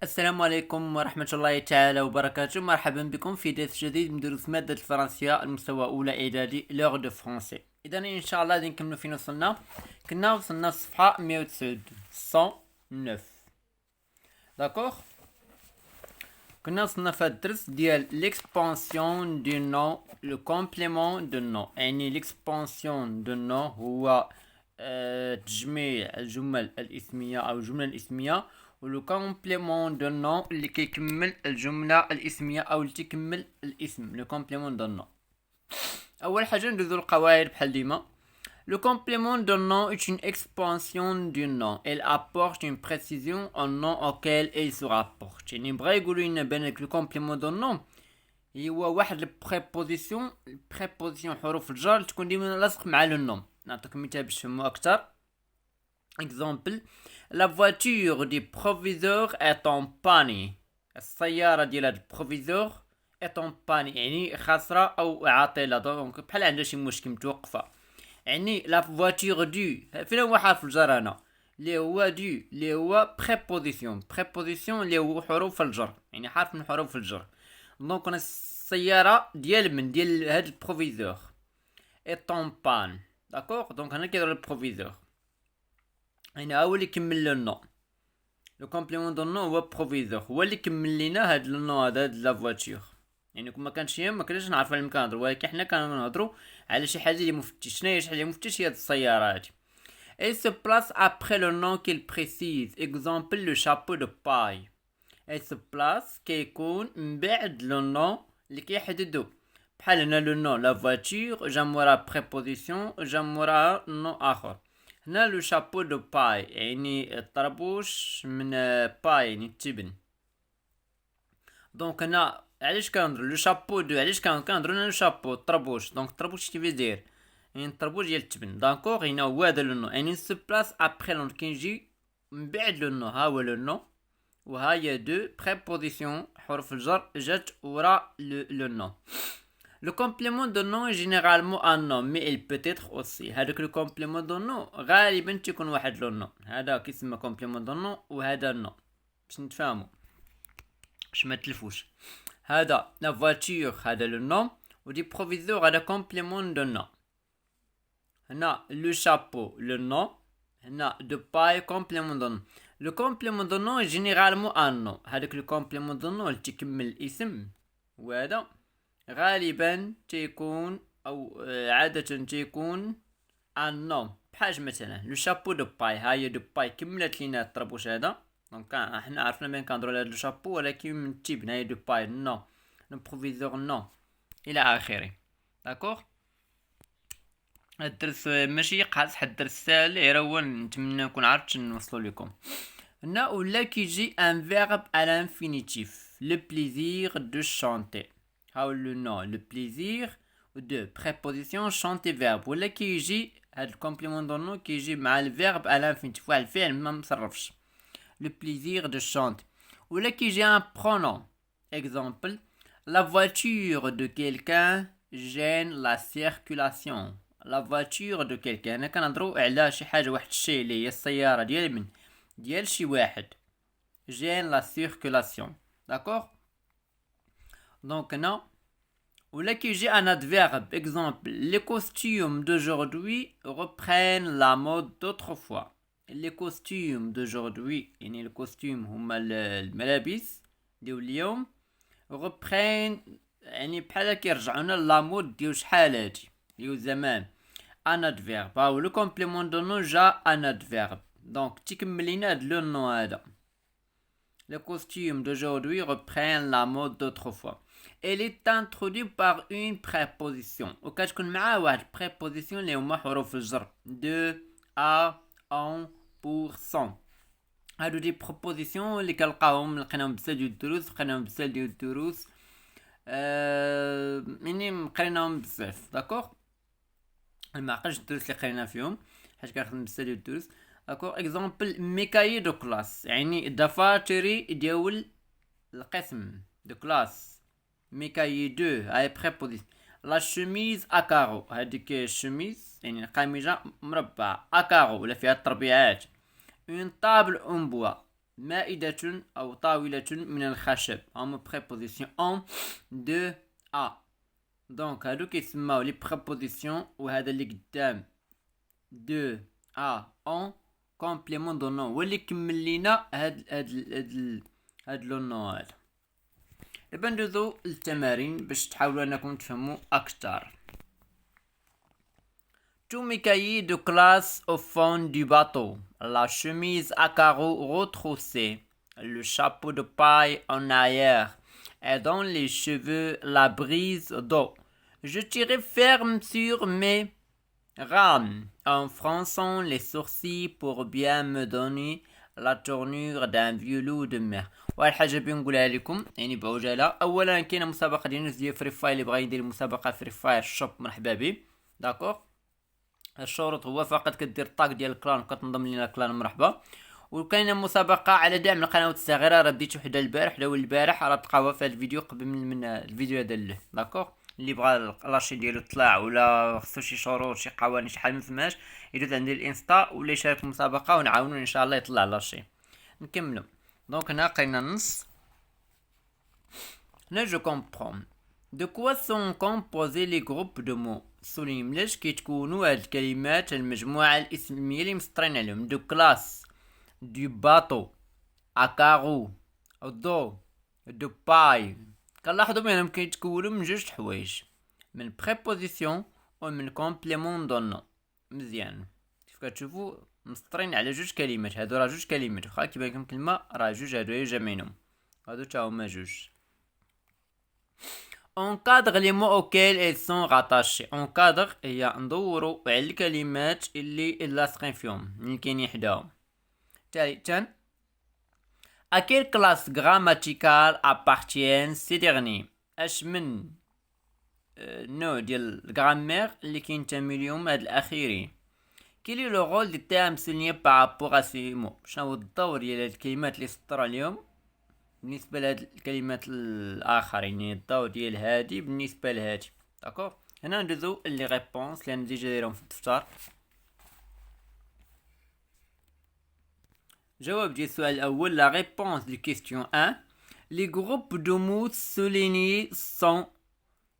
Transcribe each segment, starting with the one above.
السلام عليكم ورحمة الله تعالى وبركاته. مرحبا بكم في درس جديد من دروس مادة الفرنسية المستوى أولى إعدادي لغة دو فرونسي. إذا إن شاء الله غادي نكملو فين وصلنا. كنا وصلنا الصفحة 109 109. داكوغ. كنا وصلنا في الدرس ديال ليكسبانسيون دو نو لو كومبليمون دو نو، يعني ليكسبانسيون دو نو هو تجميع الجمل الاسمية أو الجملة الاسمية، ولو كومبليمون دو نو اللي كيكمل الجملة الاسمية أو اللي تكمل الاسم. لو كومبليمون دو نو أول حاجة ندوزو القواعد بحال ديما. Le complément d'un nom est une expansion du nom. Elle apporte une précision au nom auquel il se rapporte. يعني بغا يقولوا لنا بانك لو كومبليمون دو نو هو واحد البريبوزيسيون حروف الجر تكون ديما لاصق مع لو نوم. نعطيكم مثال باش تفهموا اكثر. اكزامبل: La voiture du proviseur est en panne. السيارة ديال هاد البروفيزور est en panne، يعني خاسرة أو عاطلة، دونك بحال عندها شي مشكل متوقفة. يعني لا فواتور دو فين هو حرف الجر هنا اللي هو دو اللي هو بريبوزيسيون اللي هو حروف الجر، يعني حرف من حروف الجر. دونك انا السيارة ديال هاد البروفيزور est en panne. داكوغ، دونك هنا كيدير البروفيزور، هنا هو اللي كمل لو نو. لو كومبليمون دو نو هو بروفيزور، هو اللي كمل لينا هاد لو نو هاد لا فواتور. يعني كون ما كانش هي ما كناش نعرفوا على كنهضروا، ولكن حنا كنهضروا على شي حاجه اللي مفتش. شنو هي شي حاجه مفتش؟ هي هاد السياره هادي. Elle se place après le nom qu'il précise. Exemple: le chapeau de paille. Elle se place كيكون من بعد لو نو اللي كيحددو. بحال هنا لو نو لا فواتور جا موراها بريبوزيسيون جا موراها نو اخر. هنا لو شابو دو باي يعني الطربوش من باي يعني التبن. دونك هنا علاش كنهضروا لو شابو دو، علاش كنهضروا لو شابو الطربوش. دونك الطربوش كيفاش داير؟ يعني الطربوش ديال التبن. داكوغ، هنا هو هذا لو نو، يعني سو بلاص ابخي لون كيجي من بعد لو نو. ها هو لو نو وها هي دو بريبوزيسيون حروف الجر جات ورا لو نو. Le complément de nom est généralement un nom, mais il peut être aussi. هذاك le complément de nom غالبا تيكون واحد لو نو. هذا كيسمى complément de nom وهذا نو باش نتفاهموا باش ما تلفوش. هذا لا voiture هذا لو نو، ودي proviseur هذا complément de nom. هنا le chapeau le nom، هنا de paille complément de nom. Le complément de nom est généralement un nom. هذاك le complément de nom اللي تكمل الاسم وهذا غالبا تيكون او عادة تيكون ان نوم. بحاج مثلا لو شابو دو باي، هاهي دو باي كملت لينا الطربوش هذا. دونك حنا عرفنا بان كنهضروا على لو شابو، ولكن من التيب هاهي دو باي نو لو بروفيزور نو الى اخره. داكوغ، هاد الدرس ماشي قاصح، هاد الدرس ساهل، غير هو نتمنى نكون عرفت نوصلو لكم. هنا ولا كيجي ان فيرب على انفينيتيف لو بليزير دو شانتي. هاو لو نو لو بليزير دو بريبوزيسيون شانتي فيرب، ولا كيجي هاد الكومبليمون دو نو كيجي مع الفيرب على انفينيتيف، واحد الفعل ما مصرفش. لو بليزير دو شانتي، ولا كيجي ان برونون. اكزامبل: لا فواتور دو كيلكان جين لا سيركولاسيون. لا فواتور دو كيلكان، انا كنهضروا على شي حاجه، واحد الشيء اللي هي السياره ديال من ديال شي واحد. جين لا سيركولاسيون. داكوغ، دونك هنا ولا كيجي ان adverbe. Exemple: les costumes d'aujourd'hui reprennent la mode d'autrefois. Les costumes d'aujourd'hui يعني الكوستيم هما الملابس ديال اليوم. reprennent يعني بحال كيرجعونا لا مود ديال شحال هادي ديال زمان. ان adverbe هاو لو كومبليمون دو نو جا ان adverbe. دونك تيكمل لينا هاد لو نو هذا. Les costumes d'aujourd'hui reprennent la mode d'autrefois. Elle est introduite par une préposition. وكتكون معاه واحد préposition اللي هما حروف الجر de à en pour sans. هادو دي proposition اللي لقيناهم بزاف ديال الدروس، يعني قريناهم بزاف. داكوغ، ما عقلتش الدروس اللي قرينا فيهم حيت كنخدم بزاف ديال الدروس. داكوغ، اكزامبل: ميكايي دو كلاس يعني دفاتري ديال القسم دو كلاس. ميكايي دو هاي بريبوزيسيون. لا شوميز اكارو، هاديك الشوميز يعني قميجه مربعه اكارو ولا فيها التربيعات. اون طابل اون بوا، مائدة أو طاولة من الخشب. هما préposition en 2A. دونك هادو كيتسماو لي préposition وهذا اللي قدام 2A en complément de nom هو اللي كمل لينا هاد لو نو هذا. دابا ندوزو للتمارين باش تحاولوا انكم تفهموا اكثر. Tous mes cahiers de classe au fond du bateau, la chemise à carreaux retroussée, le chapeau de paille en arrière, et dans les cheveux la brise d'eau. Je tirais ferme sur mes rames, en fronçant les sourcils pour bien me donner la tournure d'un vieux loup de mer. واحد الحاجه بنقولها لكم يعني بعجاله. اولا كاينه مسابقه ديال فري فاير اللي بغا يدير مسابقه فري فاير شوب مرحبا به. داكوغ الشروط هو فقط كدير الطاق ديال الكلان وكتنضم لينا الكلان مرحبا. وكاينه مسابقه على دعم القنوات الصغيره راه بديت وحده البارح ولا البارح راه تلقاوها في هذا الفيديو قبل من الفيديو هذا له. داكوغ اللي بغى لاشي ديالو طلع ولا خصو شي شروط شي قوانين شحال ما فهماش يدوز عندي الانستا ولا يشارك في المسابقه ونعاونو ان شاء الله يطلع لاشي. نكملو. دونك هنا لقينا النص. Là je comprends. De quoi sont composés les groupes de mots؟ سولي ملاش كيتكونوا هاد الكلمات المجموعة الاسمية اللي مسطرين عليهم. دو كلاس، دو باطو، اكارو، دو، دو باي. كنلاحظوا بانهم كيتكونوا من جوج حوايج، من بريبوزيسيون ومن كومبليمون دو نو. مزيان كيف كتشوفوا مسطرين على جوج كلمات. هادو راه جوج كلمات واخا كيبان لكم كلمة راه جوج هادو هي جامعينهم. هادو تا هما جوج. encadre les mots auxquels elles sont rattachées. encadre هي ندورو على الكلمات اللي لاصقين فيهم اللي كاينين حداهم. ثالثا à quelle classe grammaticale appartiennent ces derniers؟ اش من نوع ديال الغرامير اللي كينتمي ليهم هاد الاخيرين. quel est le rôle des termes soulignés par rapport à ces mots؟ شنو هو الدور ديال هاد الكلمات اللي سطر عليهم بالنسبه لهاد الكلمات الاخرين؟ يعني الضوء ديال هادي بالنسبه لهادي. داكوغ هنا ندوزو لي ريبونس اللي انا ديجا دايرهم في الدفتر. جواب ديال السؤال الاول لا ريبونس دو كيستيون 1 لي غروب دو موت سوليني سون.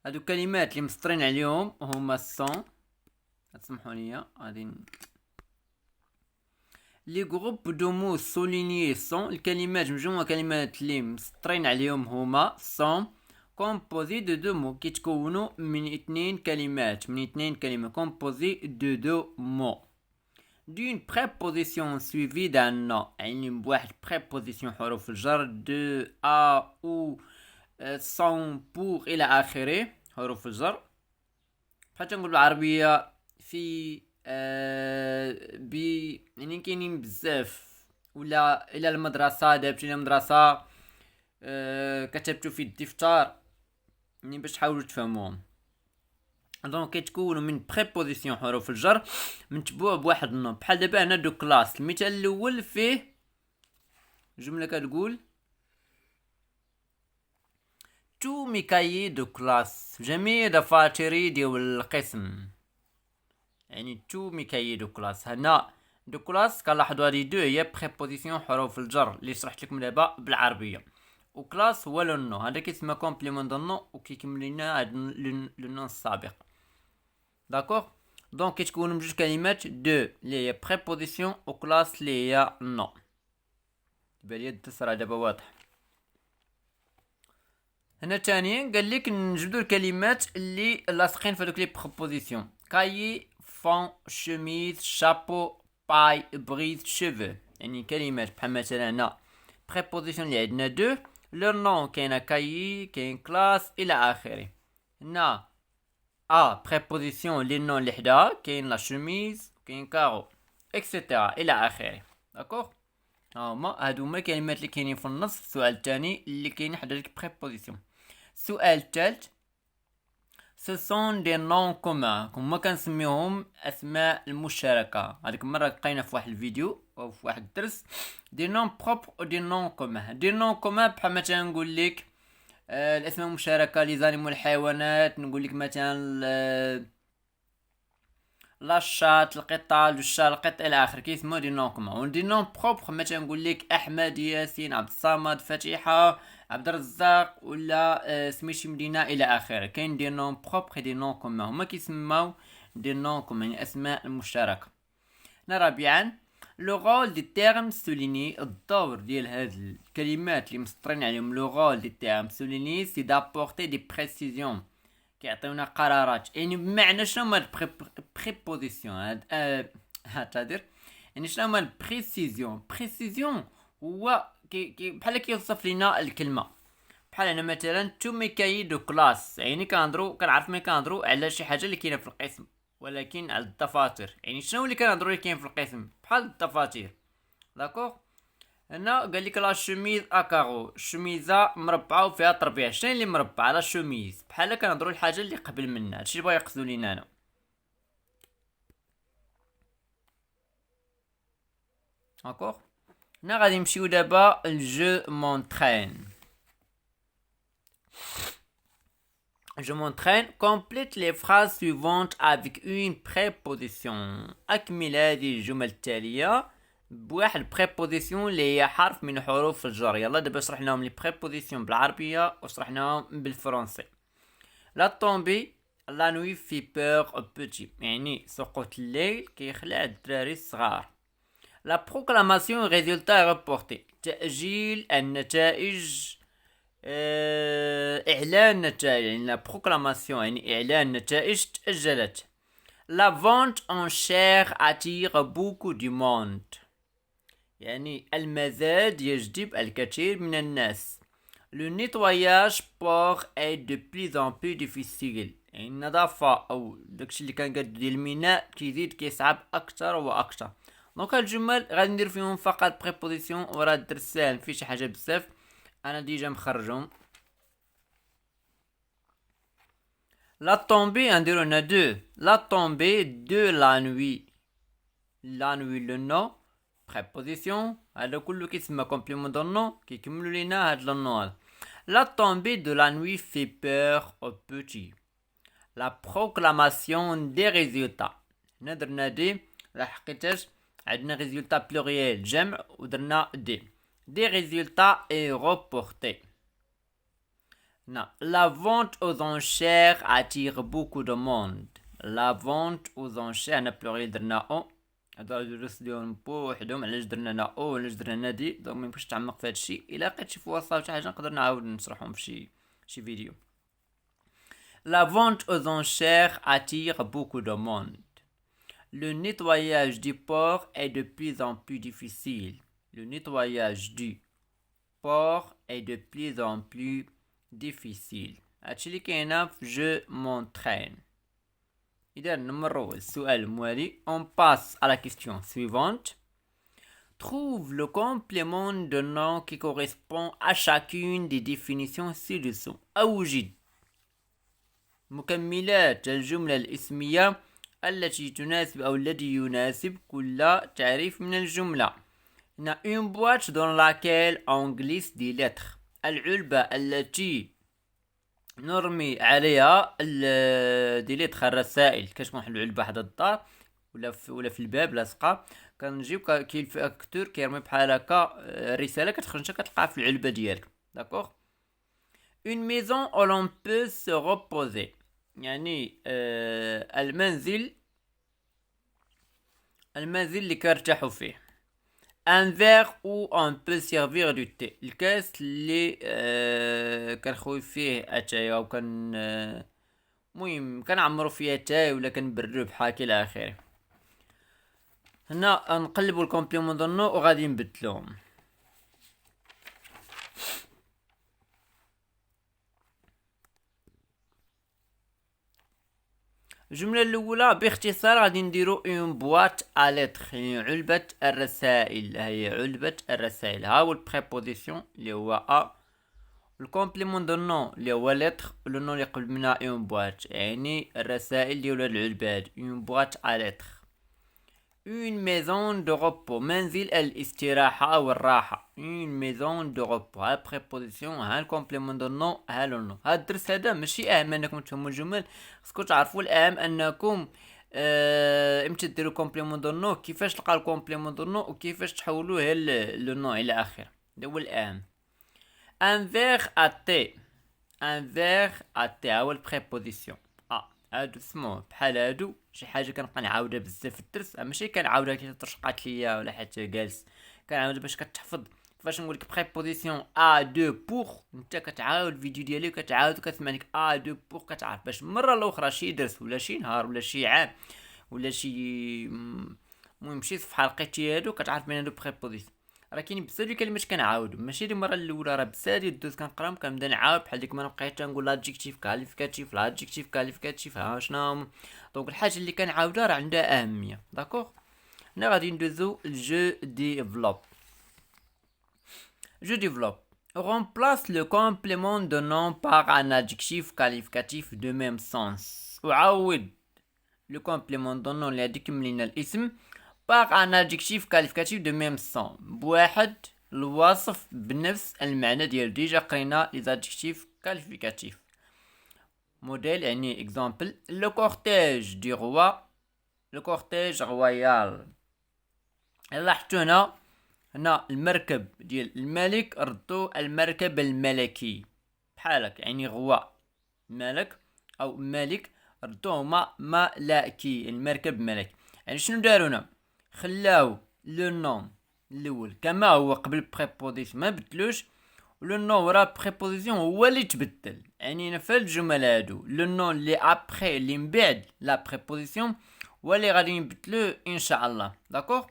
هادو كلمات اللي مسطرين عليهم هما سون. تسمحوا لي غادي لي غروب دو مو سولينيي سون الكلمات مجموعة كلمات اللي مسطرين عليهم هما سون كومبوزي دو دو مو كيتكونوا من اثنين كلمات كومبوزي دو دو مو دون بريبوزيسيون سويفي دان نو يعني بواحد بريبوزيسيون حروف الجر دو ا او سون بور الى اخره حروف الجر. بحال تنقول بالعربية في بي يعني كاينين بزاف. ولا الى المدرسه دابتي للمدرسه كتبتو في الدفتر يعني باش تحاولوا تفهموهم. دونك كيتكونوا من بريبوزيسيون حروف الجر متبوع بواحد النوم. بحال دابا هنا دو كلاس المثال الاول فيه جمله كتقول تو ميكايي دو كلاس جميع دفاتري ديال القسم. يعني تو ميكايي دو كلاس. هنا دو كلاس كنلاحظوا هذه دو هي بريبوزيسيون حروف الجر اللي شرحت لكم دابا بالعربيه. وكلاس هو لو نو هذا كيسمى كومبليمون دو نو وكيكمل لنا هذا لو نو السابق. داكوغ دونك كيتكونوا بجوج كلمات دو اللي هي بريبوزيسيون وكلاس اللي هي نو. تبان لي الدرس راه دابا واضح. هنا ثانيا قال لك نجبدوا الكلمات اللي لاصقين في هذوك لي بريبوزيسيون. كايي فون شميز شابو باي بريز شيفو يعني كلمات بحال مثلا هنا بريبوزيسيون اللي عندنا دو لو نون كاينه كايي كاين كلاس الى اخره. هنا بريبوزيسيون لي نون اللي حداها كاين لا شميز كاين كارو اكسيتيرا الى اخره. داكوغ هادو هما الكلمات اللي كاينين في النص في السؤال الثاني اللي كاين حدا ديك بريبوزيسيون. السؤال الثالث ce sont des noms communs كما كنسميهم اسماء المشتركه. هذيك المره لقينا في واحد الفيديو او في واحد الدرس دي نون بروبر و دي نون كومان. دي نون كومان بحال مثلا نقول لك الاسماء المشتركه لي زانيمو الحيوانات. نقول لك مثلا لا شات القطة لو شا القط الى اخره كيسمو دي نون كومون. ودي نون بروبر مثلا نقول لك احمد، ياسين، عبد الصمد، فتيحة، عبد الرزاق، ولا سميتي مدينة الى اخره. كاين دي نون بروبر دي نون كومون هما كيسماو دي نون كومون يعني اسماء المشتركة. رابعا لو رول دي تيرم سوليني، الدور ديال هاد الكلمات اللي مسطرين عليهم لو رول دي تيرم سوليني سي دابورتي دي بريسيزيون، كيعطيونا قرارات. يعني بمعنى شنو هما البريبوزيسيون هادير يعني شنو هما البريسيزيون. بريسيزيون هو بحال كيوصف لينا الكلمه. بحال انا مثلا تو ميكاي دو كلاس، يعني كنعرف ملي كنهضروا على شي حاجه اللي كاينه في القسم، ولكن على الدفاتر. يعني شنو اللي كنهضروا اللي كاين في القسم بحال الدفاتر. داكوغ. هنا قال لك لا شوميز اكارو، الشميزه مربعه وفيها تربيع. شنو اللي مربعه؟ لا شوميز. بحال كنهضروا الحاجه اللي قبل منها، هادشي اللي بغا يقصدوا لينا هنا. داكوغ. هنا غادي نمشيو دابا الجو مونطرين. Je m'entraîne. Complète les phrases suivantes avec une préposition. أكمل هذه الجمل التالية بواحد بريبوزيسيون اللي هي حرف من حروف الجر. يلا دابا شرحناهم لي بريبوزيسيون بالعربية وشرحناهم بالفرنسي. لا طومبي، لا نوي في بور او بوتي، يعني سقوط الليل كيخلع الدراري الصغار. لا بروكلاماسيون ريزولتا ريبورتي، تأجيل النتائج، إعلان النتائج، يعني لا بروكلاماسيون يعني إعلان النتائج تأجلت. لا فونت ان شير اتير بوكو دي موند، يعني المزاد يجذب الكثير من الناس. لو نيتواياج بور اي دو بليز ان بلو ديفيسيل، يعني النظافة أو داكشي اللي كان قد ديال الميناء كيزيد كيصعب أكثر وأكثر. دونك هاد الجمل غادي ندير فيهم فقط بريبوزيسيون، وراه الدرس ساهل مفيه شي حاجة بزاف، أنا ديجا مخرجهم. لا طومبي غنديرو هنا دو، لا طومبي دو لا نوي، لا نوي لو نو بريبوزيسيون، هذا كله كيتسمى كومبليمون دو نو، كيكملوا لينا هاد لو نو هذا. La tombée de la nuit fait peur aux petits. La proclamation des résultats. درنا دي لحقيتاش عندنا résultat pluriel جمع ودرنا دي. Des résultats est reporté. La vente aux enchères attire beaucoup de monde. La vente aux enchères أنا pluriel درنا او. هذا الدروس ديالهم بوحدهم، علاش درنا هنا او وعلاش درنا هنا دي. دونك ميمكنش نتعمق في هادشي. الا لقيت شي فرصه وشي حاجه نقدر نعاود نشرحهم في شي فيديو. La vente aux enchères attire beaucoup de monde. Le nettoyage du port est de plus en plus difficile. Le nettoyage du port est de plus en plus difficile. هادشي اللي كاينه في جو مونطرين. إذا نمروا السؤال الموالي. On passe à la question suivante. Trouve le complément de nom qui correspond à chacune des définitions ci-dessous. أوجد مكملات الجملة الاسمية التي تناسب أو الذي يناسب كل تعريف من الجملة. هنا une boîte dans laquelle on glisse des lettres. العلبة التي نرمي عليها دي ليتر الرسائل. كتكون واحد العلبه حدا الدار ولا في الباب لاصقه، كنجيو كاين الفاكتور كيرمي بحال هكا رساله كتخرج انت كتلقاها في العلبه ديالك. داكوغ. une maison où l'on peut se reposer، يعني المنزل اللي كنرتاحوا فيه. un verre où on peut servir du thé، الكاس اللي كنخوي فيه اتاي او المهم كنعمرو فيه اتاي ولا كنبردو بحال هكا الى اخره. هنا نقلبوا الكومبليمون دو نو وغادي نبدلوهم. الجملة الأولى باختصار غادي نديرو اون بواط ا لتر، يعني علبة الرسائل. هي علبة الرسائل. ها هو البريبوزيسيون اللي هو ا، الكومبليمون دو نو اللي هو لتر، لو نو اللي قبل منها اون بواط، يعني الرسائل ديال العلبة هادي اون بواط ا لتر. une maison de repos، منزل الاستراحة أو الراحة. une maison de repos. ها البريبوزيسيون، ها الكومبليمون دو نو، ها لو نو. هاد الدرس هذا ماشي أهم أنكم تفهموا الجمل، خصكم تعرفوا الأهم أنكم امتى ديروا كومبليمون دو نو، كيفاش تلقى الكومبليمون دو نو وكيفاش تحولوه لو نو الى اخره. هذا هو الاهم. ان فيغ اتي، ان فيغ اتي هو البريبوزيسيون. هادو سموه بحال هادو شي حاجه كنبقى نعاودها بزاف في الدرس، ماشي كنعاودها كي ترشقات ليا ولا حتى جالس، كنعاودها باش كتحفظ. فاش نقولك بريبوزيسيون ا دو بوغ، انت كتعاود الفيديو ديالي وكتعاود وكتسمع لك ا دو بوغ، كتعرف باش المره الاخرى شي درس ولا شي نهار ولا شي عام ولا شي المهم شي صفحه لقيتي هادو كتعرف بان هادو بريبوزيسيون. راه كاين بزاف ديال الكلمات كنعاودو، ماشي المره الاولى، راه بزاف ديال الدروس كنقراهم كنبدا نعاود بحال ديك ما نبقيت تنقول لادجيكتيف كاليفيكاتيف لادجيكتيف كاليفيكاتيف ها شنو. دونك الحاجه اللي كنعاودها راه عندها اهميه. داكوغ، هنا غادي ندوزو جو ديفلوب. Je développe. Remplace le complément de nom par un adjectif qualificatif de même sens. وعوض le complément de nom اللي هاديك ملينا الاسم par un adjectif qualificatif de même sens. بواحد الوصف بنفس المعنى ديال ديجا قرينا les adjectifs qualificatifs. موديل يعني exemple le cortège du roi، le cortège royal. لاحظتوا هنا المركب ديال الملك ردو المركب الملكي بحالك، يعني غوا ملك او ملك ردوهما ملكي، المركب ملكي. يعني شنو دارو هنا؟ خلاو لو نون الاول كما هو قبل بريبوزيسيون ما بدلوش، لو نون ورا بريبوزيسيون هو اللي تبدل. يعني في الجمل هادو لو نون اللي ابري اللي من بعد لا بريبوزيسيون هو اللي غادي نبدلو ان شاء الله. داكوغ.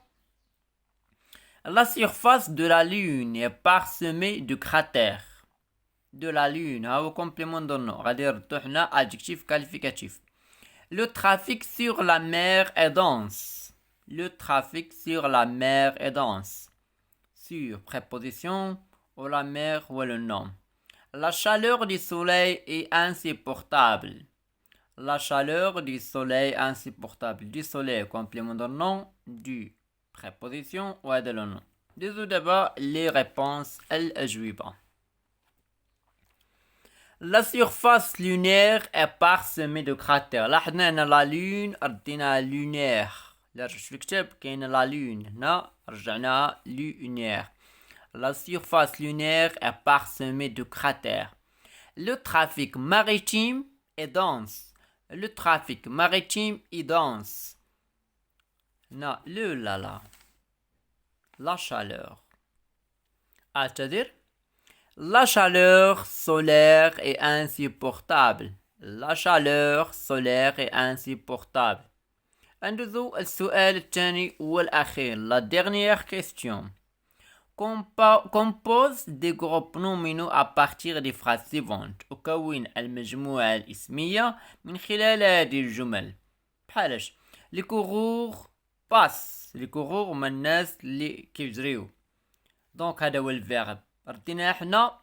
La surface de la Lune est parsemée de cratères. De la Lune, au complément de nom. Adjectif qualificatif. Le trafic sur la mer est dense. Le trafic sur la mer est dense. Sur préposition ou la mer ou le nom. La chaleur du soleil est insupportable. La chaleur du soleil est insupportable. Du soleil, complément de nom, du préposition ou de le nom. Disons d'abord les réponses الأجوبة. La surface lunaire est parsemée de cratères. لاحظنا أن la lune ردينا lunaire. لا رجعت في الكتاب كاين la lune، هنا رجعناها lunaire. La surface lunaire est parsemée de cratères. Le trafic maritime est dense. Le trafic maritime est dense. Non, la chaleur. C'est-à-dire, la chaleur solaire est insupportable. La chaleur solaire est insupportable. ندوزو السؤال الثاني والأخير. La dernière question. Compose des groupes nominaux à partir des phrases suivantes. أكون المجموعة الاسمية من خلال هذه الجمل. بحالاش لي كورور باس، لي كورور هما الناس اللي كيجريو. دونك هذا هو الفيرب. ردينا حنا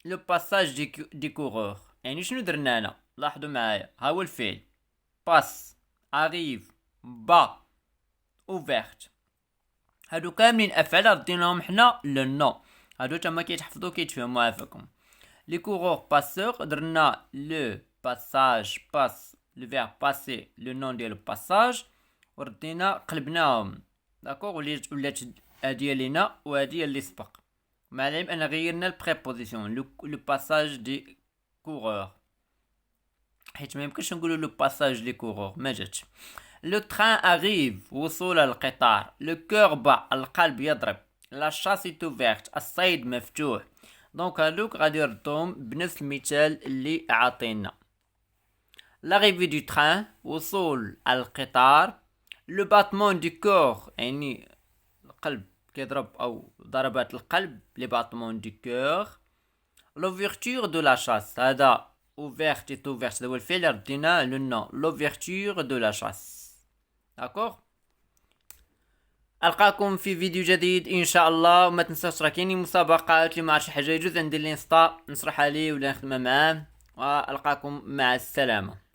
لو باساج دي كورور. يعني شنو درنا هنا؟ لاحظوا معايا، ها هو الفعل باس، اريف، با، اوفيرت. هادو كاملين افعال رديناهم حنا لو نو. هادو تما كيتحفظوا كيتفهموا عافاكم. لي كورور باسور درنا لو باساج باس، لو فيرب باسي، لو نون ديال الباساج وردينا قلبناهم. داكوغ، ولات هادي لينا وهادي اللي سبق. مع العلم ان غيرنا البريبوزيسيون لو باساج دي كورور، حيت ما يمكنش نقولوا لو باساج دي كورور ما جاتش. لو تران اريف، وصول القطار. لو كور با، القلب يضرب. لا شاس ايت اوفيرت، الصيد مفتوح. دونك هادوك غادي نردهم بنفس المثال اللي عاطينا. l'arrivée du train، وصول القطار. لو باتمون دي كور، يعني القلب كيضرب او ضربات القلب، لي باتمون دي كور. l'ouverture de la chasse، هذا ouverte et ouverte هذا هو الفعل ردينا لو نون l'ouverture de la chasse. داكوغ، القاكم في فيديو جديد ان شاء الله. وما تنساوش راه كاينين مسابقات اللي ما عرفش حاجه يجوز ندير الانستا نشرحها ليه ولا نخدمها معاه. والقاكم مع السلامه.